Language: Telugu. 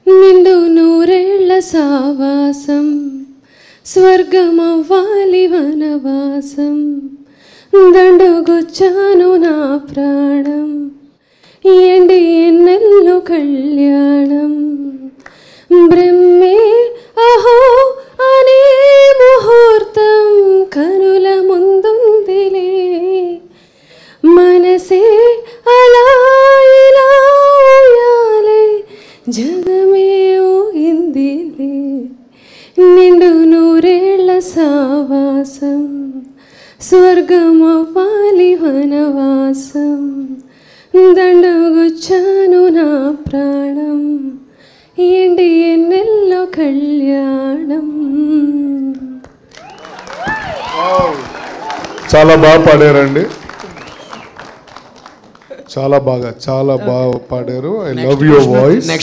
నిండు నూరేళ్ల సావాసం స్వర్గమవ్వాలి వనవాసం దండుగుచ్చాను నా ప్రాణం ఎండి ఎన్నెల్లు కళ్యాణం బ్రహ్మే అహో అనే ముహూర్తం కనుల ముందుందిలే మనసే అలా ఇలా ఊయాలే జగమే ఊగిందిలే నిండు నూరేళ్ల సావాసం స్వర్గమవ్వాలి వనవాసం దండగుచ్చాను నా ప్రాణం ఎండి ఎన్నెల్లో కళ్యాణం. చాలా బాగా పాడారండి, చాలా బాగా పాడారు. I love your voice.